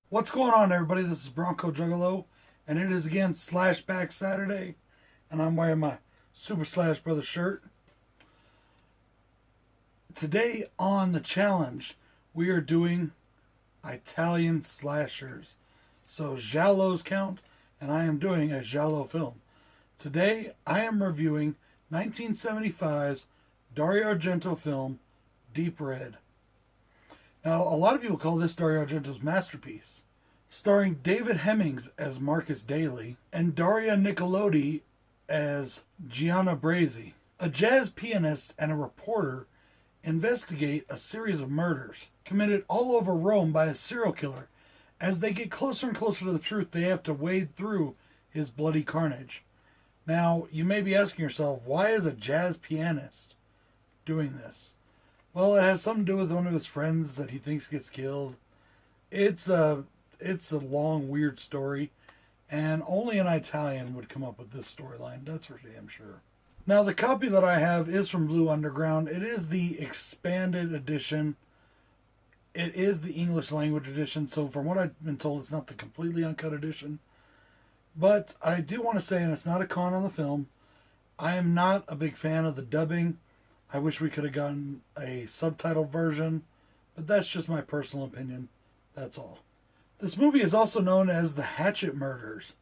What's going on, everybody? This is BroncoJuggalo, and it is again Slashback Saturday, and I'm wearing my Super Slash Brothers shirt. Today on the challenge, we are doing Italian slashers. So Giallos count, and I am doing a Giallo film. Today, I am reviewing 1975's Dario Argento film, Deep Red. Now, a lot of people call this Dario Argento's masterpiece. Starring David Hemmings as Marcus Daly and Daria Nicolodi as Gianna Brazy. A jazz pianist and a reporter investigate a series of murders committed all over Rome by a serial killer. As they get closer and closer to the truth, they have to wade through his bloody carnage. Now, you may be asking yourself, why is a jazz pianist doing this? Well, it has something to do with one of his friends that he thinks gets killed. It's a long, weird story, and only an Italian would come up with this storyline. That's for damn sure. Now, the copy that I have is from Blue Underground. It is the expanded edition. It is the English language edition, so from what I've been told, it's not the completely uncut edition. But I do want to say, and it's not a con on the film, I am not a big fan of the dubbing. I wish we could have gotten a subtitled version, but that's just my personal opinion. That's all. This movie is also known as the Hatchet Murders,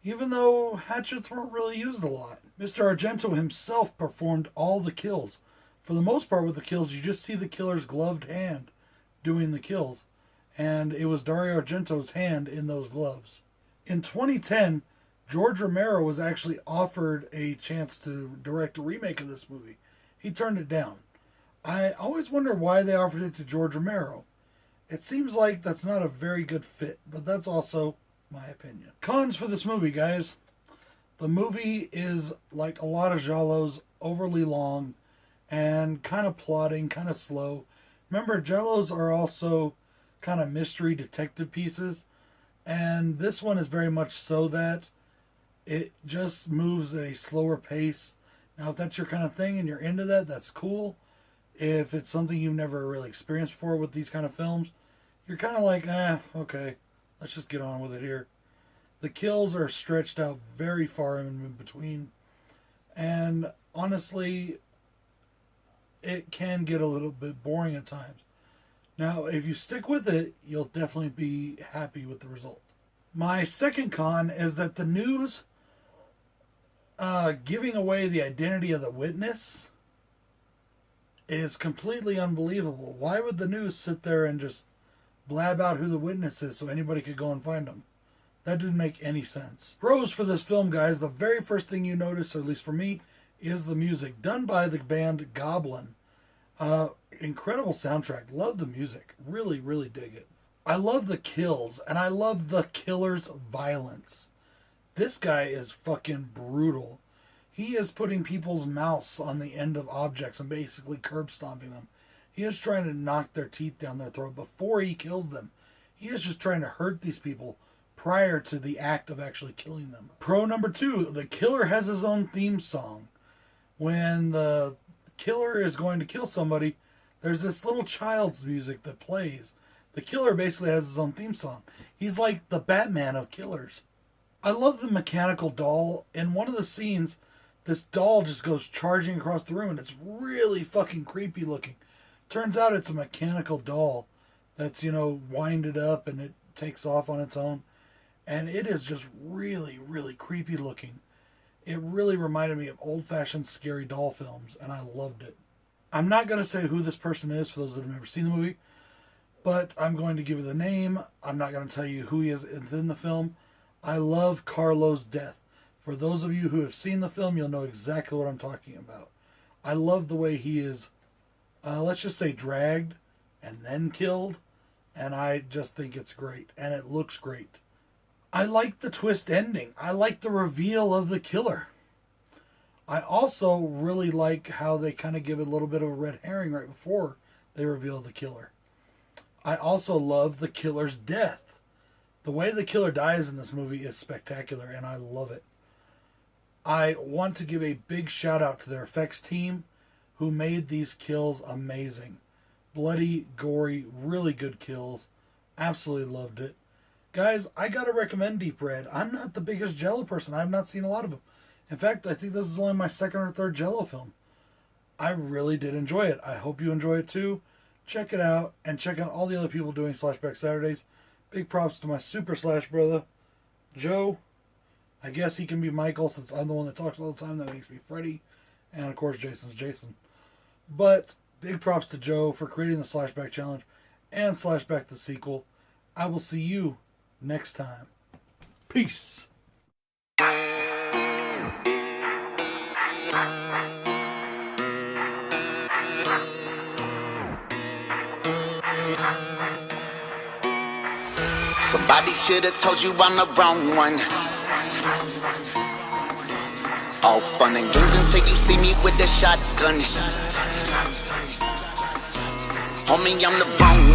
even though hatchets weren't really used a lot. Mr. Argento himself performed all the kills. For the most part with the kills, you just see the killer's gloved hand doing the kills, and it was Dario Argento's hand in those gloves. In 2010, George Romero was actually offered a chance to direct a remake of this movie. He turned it down. I always wonder why they offered it to George Romero. It seems like that's not a very good fit, but that's also my opinion. Cons for this movie, guys. The movie is, like a lot of Giallos, overly long and kind of plodding, kind of slow. Remember, Giallos are also kind of mystery detective pieces, and this one is very much so that it just moves at a slower pace. Now, if that's your kind of thing and you're into that, that's cool. If it's something you've never really experienced before with these kind of films, you're kind of like, okay, let's just get on with it here. The kills are stretched out very far in between, and honestly, it can get a little bit boring at times. Now, if you stick with it, you'll definitely be happy with the result. My second con is that the news giving away the identity of the witness is completely unbelievable. Why would the news sit there and just blab out who the witness is so anybody could go and find them? That didn't make any sense. Pros for this film, guys. The very first thing you notice, or at least for me, is the music. Done by the band Goblin. Incredible soundtrack. Love the music. Really, really dig it. I love the kills, and I love the killer's violence. This guy is fucking brutal. He is putting people's mouths on the end of objects and basically curb stomping them. He is trying to knock their teeth down their throat before he kills them. He is just trying to hurt these people prior to the act of actually killing them. Pro number 2, the killer has his own theme song. When the killer is going to kill somebody, there's this little child's music that plays. The killer basically has his own theme song. He's like the Batman of killers. I love the mechanical doll. In one of the scenes, this doll just goes charging across the room, and it's really fucking creepy looking. Turns out it's a mechanical doll that's, winded up and it takes off on its own. And it is just really, really creepy looking. It really reminded me of old-fashioned scary doll films, and I loved it. I'm not going to say who this person is for those that have never seen the movie, but I'm going to give you the name. I'm not going to tell you who he is in the film. I love Carlo's death. For those of you who have seen the film, you'll know exactly what I'm talking about. I love the way he is, let's just say, dragged and then killed, and I just think it's great, and it looks great. I like the twist ending. I like the reveal of the killer. I also really like how they kind of give it a little bit of a red herring right before they reveal the killer. I also love the killer's death. The way the killer dies in this movie is spectacular, and I love it. I want to give a big shout out to their effects team who made these kills amazing. Bloody, gory, really good kills. Absolutely loved it. Guys, I gotta recommend Deep Red. I'm not the biggest Giallo person. I've not seen a lot of them. In fact, I think this is only my second or third Giallo film. I really did enjoy it. I hope you enjoy it too. Check it out, and check out all the other people doing Slashback Saturdays. Big props to my super slash brother, Joe. I guess he can be Michael since I'm the one that talks all the time. That makes me Freddy. And of course, Jason's Jason. But big props to Joe for creating the Slashback Challenge and Slashback the sequel. I will see you next time. Peace. Somebody should have told you I'm the wrong one. All fun and games until you see me with the shotgun. Homie, I'm the wrong one.